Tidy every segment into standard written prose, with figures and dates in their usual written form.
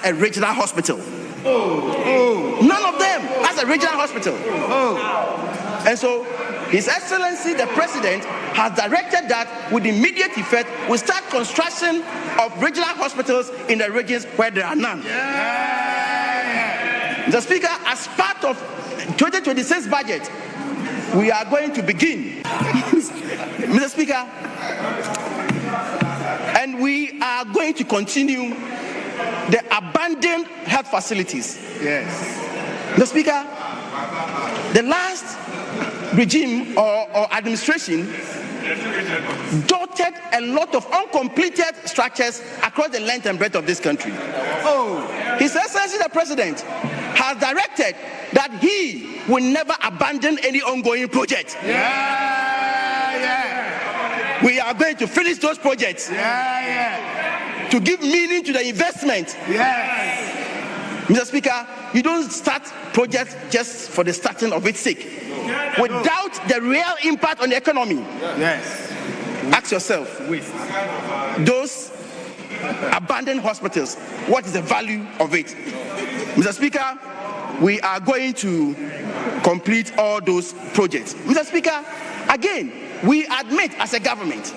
a regional hospital. None of them has a regional hospital. And so His Excellency the President has directed that with immediate effect we start construction of regional hospitals in the regions where there are none. Mr. Speaker, as part of 2026 budget, we are going to begin, Mr. Speaker, and we are going to continue the abandoned health facilities. Mr. Speaker, the last regime or administration dotted a lot of uncompleted structures across the length and breadth of this country. His Excellency the President has directed that he will never abandon any ongoing project. We are going to finish those projects to give meaning to the investment. Mr. Speaker, you don't start projects just for the starting of its sake, without the real impact on the economy. Ask yourself, those abandoned hospitals, what is the value of it? Mr. Speaker, we are going to complete all those projects. Mr. Speaker, again, we admit as a government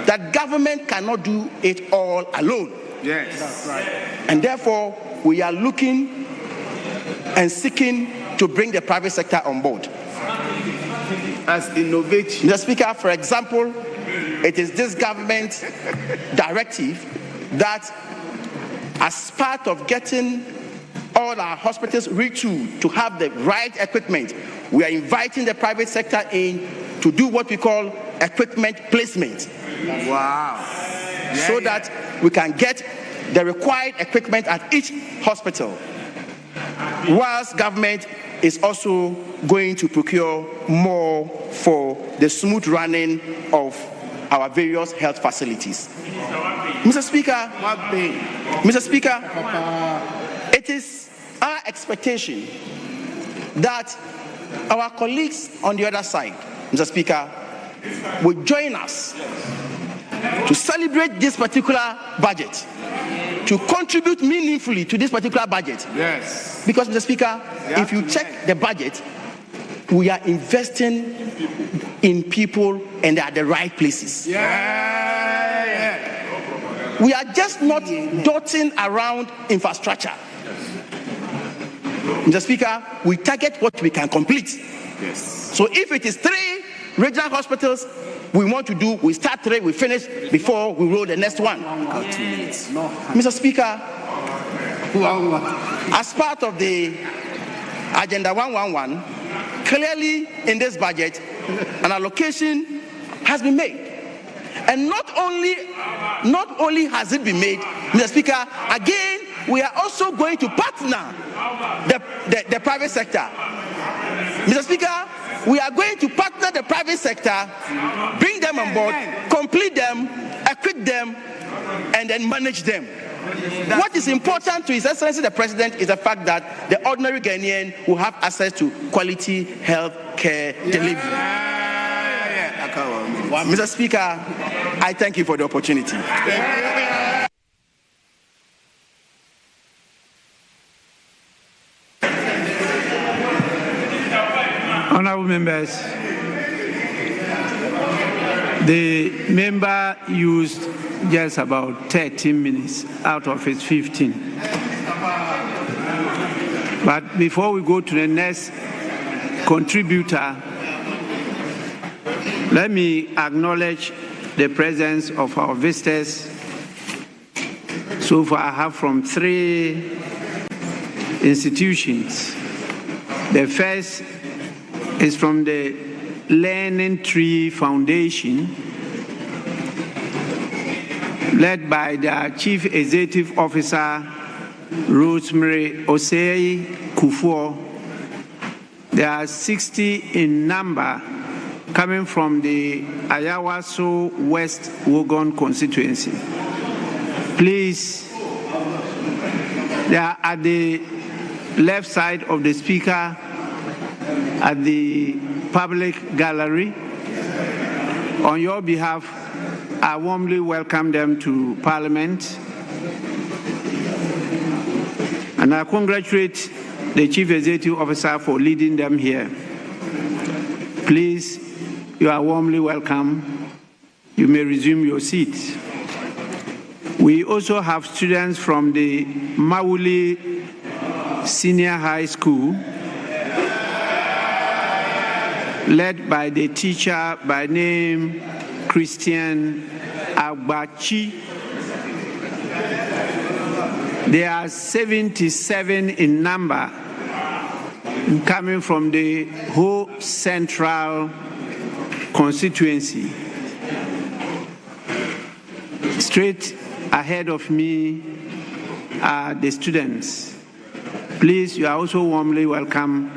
that government cannot do it all alone. That's right. And therefore, we are looking and seeking to bring the private sector on board. As innovative. Mr. Speaker, for example, it is this government directive that as part of getting all our hospitals retooled to have the right equipment, we are inviting the private sector in to do what we call equipment placement. So that we can get the required equipment at each hospital, whilst government is also going to procure more for the smooth running of our various health facilities. Mr. Speaker, it is our expectation that our colleagues on the other side, Mr. Speaker, will join us to celebrate this particular budget, to contribute meaningfully to this particular budget. Because, Mr. Speaker, if you check the budget, we are investing in people and they are the right places. We are just not dotting around infrastructure. Mr. Speaker, we target what we can complete. So if it is 3 regional hospitals we want to do, we start 3, we finish before we roll the next one. Mr. Speaker, as part of the Agenda 111, clearly in this budget, an allocation has been made. And not only has it been made, Mr. Speaker, again, we are also going to partner the private sector. Mr. Speaker, we are going to partner the private sector, bring them on board, complete them, equip them, and then manage them. What is important to His Excellency the President is the fact that the ordinary Ghanaian will have access to quality health care delivery. Mr. Speaker, I thank you for the opportunity. Honourable members, the member used just about 13 minutes out of his 15. But before we go to the next contributor, let me acknowledge the presence of our visitors. So far, I have from 3 institutions. The first is from the Learning Tree Foundation, led by the Chief Executive Officer, Rosemary Osei Kufuor. There are 60 in number coming from the Ayawaso West Wogon constituency. Please, they are at the left side of the speaker at the public gallery. On your behalf, I warmly welcome them to Parliament. And I congratulate the Chief Executive Officer for leading them here. Please, you are warmly welcome. You may resume your seats. We also have students from the Mawuli Senior High School, led by the teacher by name Christian Agbachi. There are 77 in number, coming from the whole central constituency. Straight ahead of me are the students. Please, you are also warmly welcome,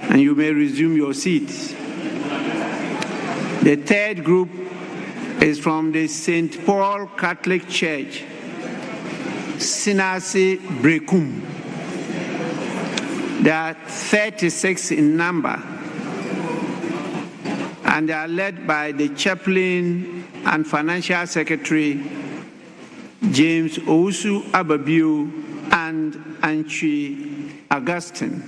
and you may resume your seats. The third group is from the St. Paul Catholic Church, Sinasi Brekum. There are 36 in number, and they are led by the chaplain and financial secretary, James Ousu Ababiu and Anchi Augustine.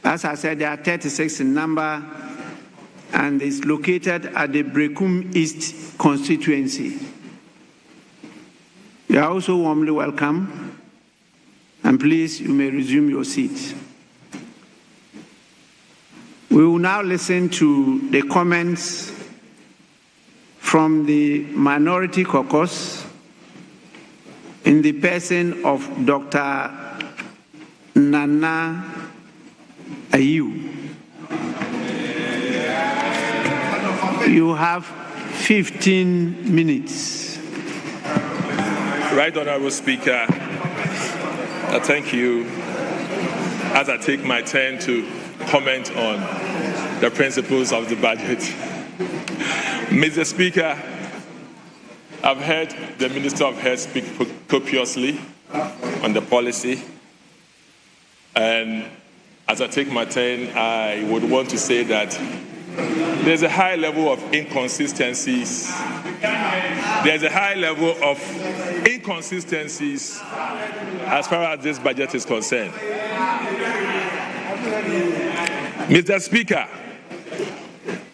As I said, there are 36 in number, and it's located at the Brekum East constituency. You are also warmly welcome, and please, you may resume your seats. We will now listen to the comments from the Minority Caucus in the person of Dr. Nana Ayew. You have 15 minutes. Right Honorable Speaker, I thank you as I take my turn to comment on the principles of the budget. Mr. Speaker, I've heard the Minister of Health speak copiously on the policy, and as I take my turn, I would want to say that there's a high level of inconsistencies. There's a high level of inconsistencies as far as this budget is concerned. Mr. Speaker,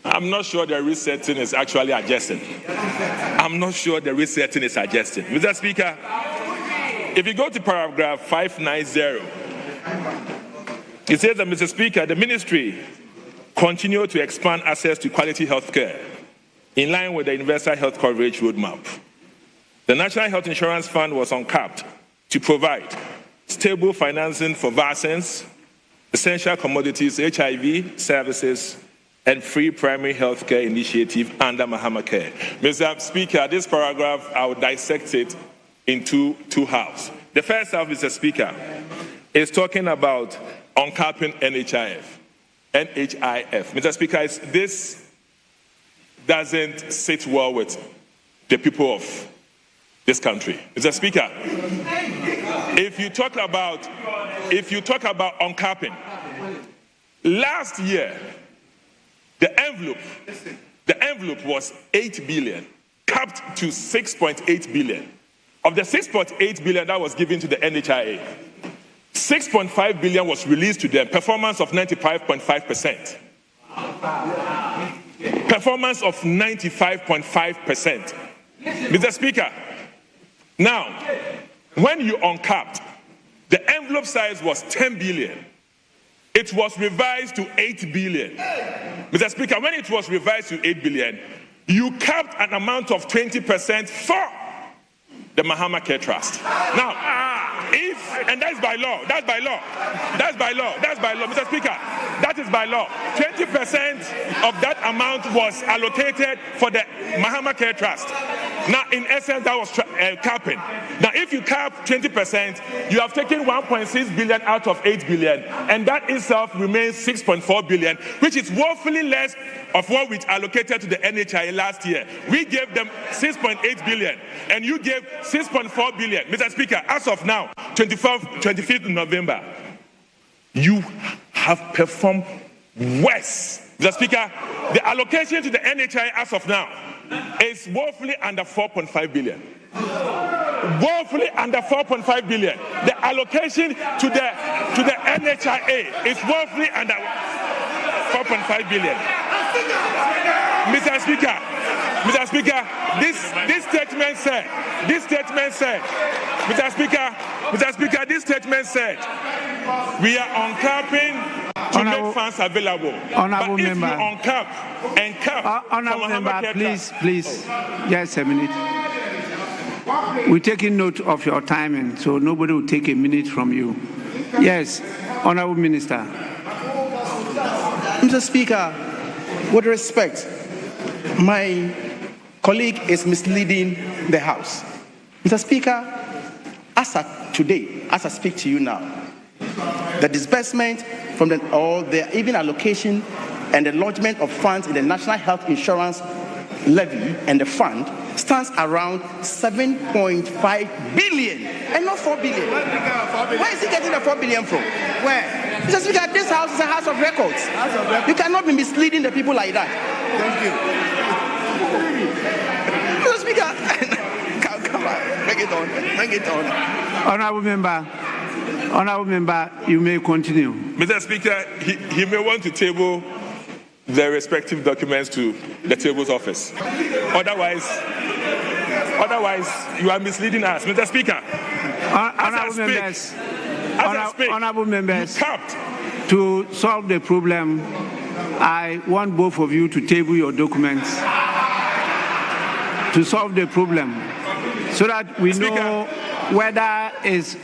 I'm not sure the resetting is actually adjusting. I'm not sure the resetting is adjusting. Mr. Speaker, if you go to paragraph 590, it says that, Mr. Speaker, the ministry continue to expand access to quality health care in line with the universal health coverage roadmap. The National Health Insurance Fund was uncapped to provide stable financing for vaccines, essential commodities, HIV services, and free primary health care initiative under Mahama Care. Mr. Speaker, this paragraph, I will dissect it into two halves. The first half, Mr. Speaker, is talking about uncapping NHIF. Mr. Speaker, this doesn't sit well with the people of this country. Mr. Speaker, if you talk about uncapping, last year, the envelope was 8 billion, capped to 6.8 billion. Of the 6.8 billion that was given to the NHIA, 6.5 billion was released to them, performance of 95.5%. Performance of 95.5%. Mr. Speaker, now, when you uncapped, the envelope size was 10 billion. It was revised to 8 billion. Mr. Speaker, when it was revised to 8 billion, you capped an amount of 20% for the Mahama Care Trust. Now, and that's by law, Mr. Speaker, that is by law. 20% of that amount was allocated for the Mahama Care Trust. Now, in essence, that was capping. Now, if you cap 20%, you have taken 1.6 billion out of 8 billion, and that itself remains 6.4 billion, which is woefully less of what we allocated to the NHIA last year. We gave them 6.8 billion, and you gave 6.4 billion. Mr. Speaker, as of now, 25th November, you have performed worse. Mr. Speaker, the allocation to the NHIA as of now is woefully under 4.5 billion. woefully under 4.5 billion. The allocation to the NHIA is woefully under 4.5 billion. Mr. Speaker, this statement said, we are uncapping to make funds available. Honorable but if member, you uncap and cap, honorable member, please, just a minute. We're taking note of your timing, so nobody will take a minute from you. Yes, Honorable Minister. Mr. Speaker, with respect, my colleague is misleading the House. Mr. Speaker, as of today, as I speak to you now, the disbursement from the even allocation and the lodgement of funds in the National Health Insurance Levy and the fund stands around 7.5 billion and not 4 billion. Where is he getting the 4 billion from? Where? Mr. Speaker, this house is a house of records. You cannot be misleading the people like that. Thank you. Mr. Speaker, come on, bring it on. Honorable member, you may continue. Mr. Speaker, he may want to table the respective documents to the table's office. Otherwise, you are misleading us. Mr. Speaker, honorable members, you capped. To solve the problem, I want both of you to table your documents to solve the problem so that we know whether it's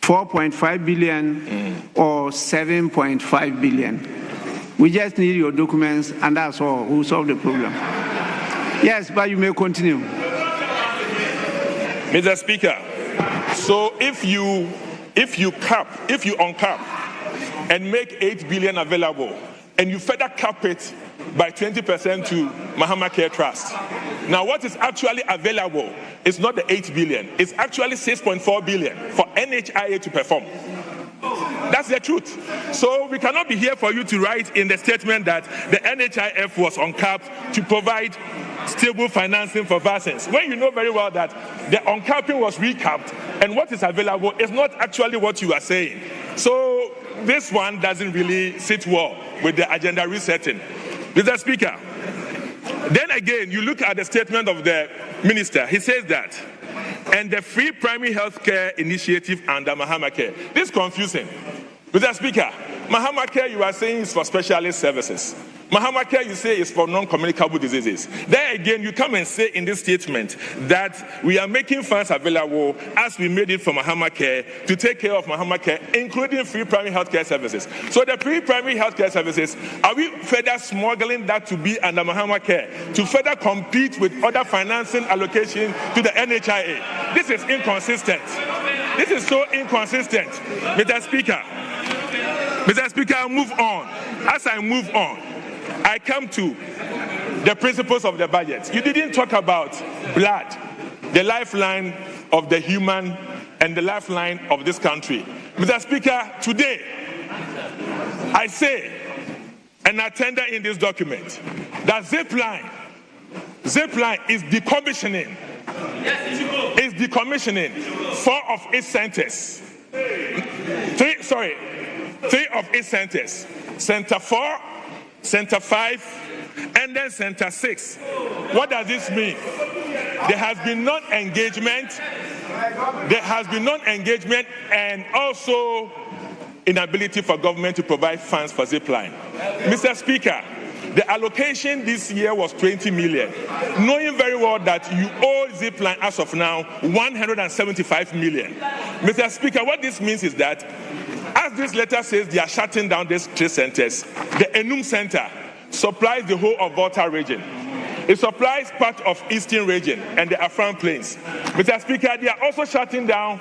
4.5 billion or 7.5 billion. We just need your documents, and that's all. We'll solve the problem. Yes, but you may continue. Mr. Speaker, so if you uncap and make 8 billion available, and you further cap it by 20% to Mahama Care Trust. Now, what is actually available is not the 8 billion. It's actually 6.4 billion for NHIA to perform. That's the truth. So we cannot be here for you to write in the statement that the NHIF was uncapped to provide stable financing for vaccines, when you know very well that the uncapping was recapped and what is available is not actually what you are saying. So this one doesn't really sit well with the agenda resetting. Mr. Speaker, then again, you look at the statement of the minister. He says that, and the free primary health care initiative under Mahama Care. This is confusing. Mr. Speaker, Mahama Care, you are saying, is for specialist services. Mahama Care, you say, is for non-communicable diseases. Then again, you come and say in this statement that we are making funds available as we made it for Mahama Care to take care of Mahama Care, including free primary health care services. So the free primary health care services, are we further smuggling that to be under Mahama Care to further compete with other financing allocation to the NHIA? This is inconsistent. This is so inconsistent. Mr. Speaker, I'll move on. As I move on, I come to the principles of the budget. You didn't talk about blood, the lifeline of the human and the lifeline of this country. Mr. Speaker, today, I say, and I tender in this document, that Zipline is decommissioning. Is decommissioning 4 of its centers. 3 of its centers. Center 4, Center 5, and then Center 6. What does this mean? There has been non-engagement. There has been non-engagement and also inability for government to provide funds for Zipline. Mr. Speaker, the allocation this year was 20 million, knowing very well that you owe Zipline as of now 175 million. Mr. Speaker, what this means is that as this letter says, they are shutting down these 3 centers. The Enum Center supplies the whole of Volta region. It supplies part of Eastern region and the Afran Plains. Mr. Speaker, they are also shutting down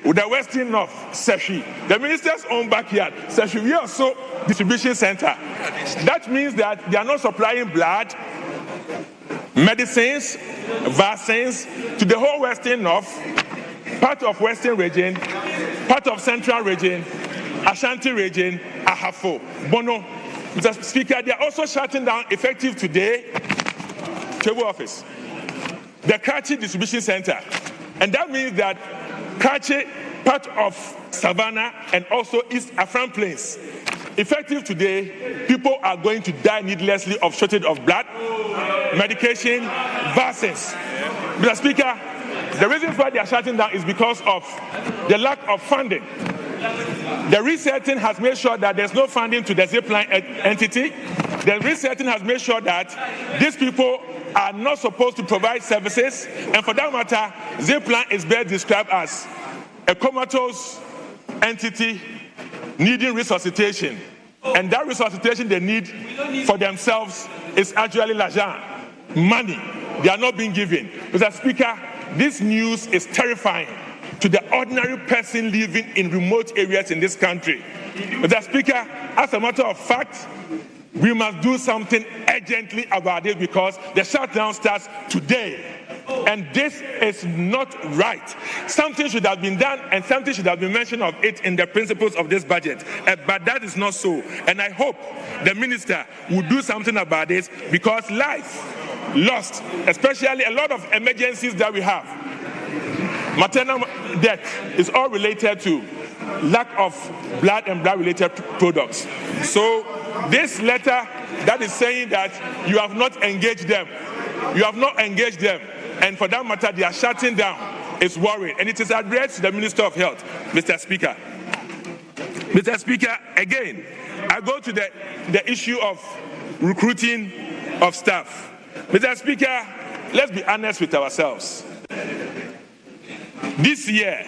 the Western North, Seshi, the minister's own backyard. Seshi, we are also distribution center. That means that they are not supplying blood, medicines, vaccines to the whole Western North, part of Western region, part of Central region, Ashanti region, Ahafo, Bono. Mr. Speaker, they are also shutting down, effective today, Table Office. the Karachi Distribution Center. And that means that Karachi, part of Savannah, and also East Afram Plains. Effective today, people are going to die needlessly of shortage of blood, medication, vaccines. Mr. Speaker, the reasons why they are shutting down is because of the lack of funding. The resetting has made sure that there's no funding to the zipline entity. The resetting has made sure that these people are not supposed to provide services, and for that matter, zipline is best described as a comatose entity needing resuscitation, and that resuscitation they need for themselves is actually l'argent, money. They are not being given. Mr. Speaker, this news is terrifying to the ordinary person living in remote areas in this country. Mr. Speaker, as a matter of fact, we must do something urgently about it because the shutdown starts today. And this is not right. Something should have been done and something should have been mentioned of it in the principles of this budget. But that is not so. And I hope the minister will do something about this because life lost, especially a lot of emergencies that we have. Maternal death is all related to lack of blood and blood-related products. So this letter that is saying that you have not engaged them, and for that matter, they are shutting down, is worrying. And it is addressed to the Minister of Health, Mr. Speaker. Mr. Speaker, again, I go to the issue of recruiting of staff. Mr. Speaker, let's be honest with ourselves. This year,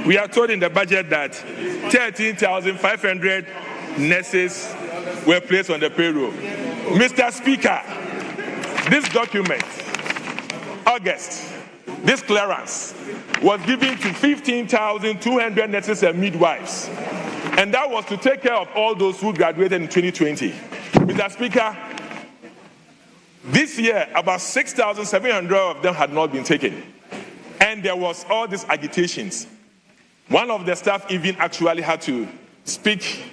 we are told in the budget that 13,500 nurses were placed on the payroll. Mr. Speaker, this document, August, this clearance was given to 15,200 nurses and midwives. And that was to take care of all those who graduated in 2020. Mr. Speaker, this year, about 6,700 of them had not been taken. And there was all these agitations. One of the staff even actually had to speak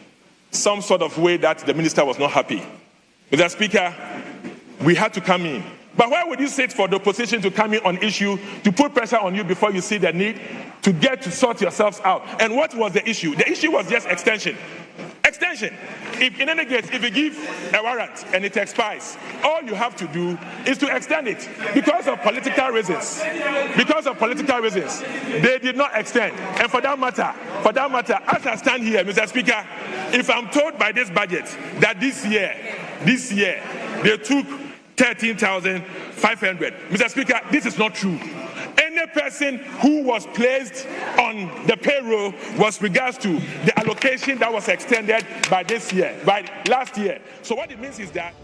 some sort of way that the minister was not happy. Mr. Speaker, we had to come in. But why would you sit for the opposition to come in on issue, to put pressure on you before you see the need to get to sort yourselves out? And what was the issue? The issue was just extension. Extension. If in any case, if you give a warrant and it expires, all you have to do is to extend it because of political reasons. Because of political reasons, they did not extend. And for that matter, as I stand here, Mr. Speaker, if I'm told by this budget that this year, they took 13,500, Mr. Speaker, this is not true. Any person who was placed on the payroll was regards to the allocation that was extended by last year. So what it means is that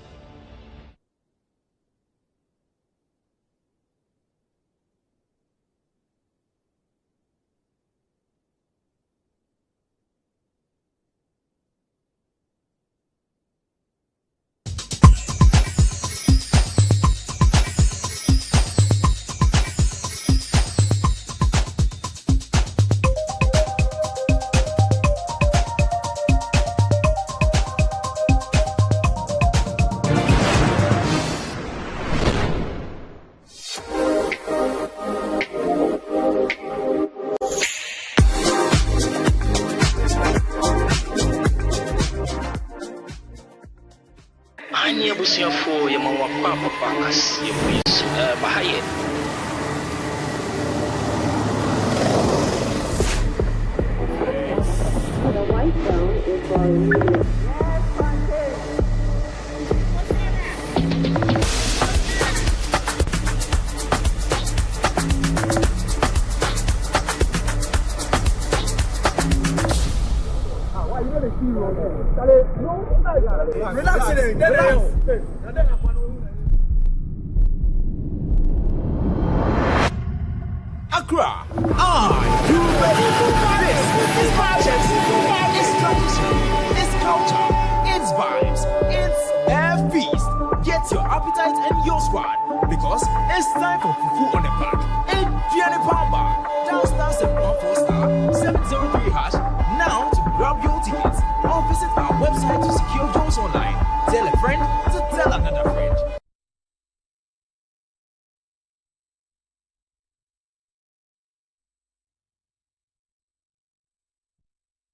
Accra, are you ready for this? It's budget, it's culture, it's vibes, it's a feast. Get your appetite and your squad because it's time for Fufu on the Park. Adrian Pamba, downstairs 714*703# now to grab your tickets or visit our website to secure yours online. Tell a friend.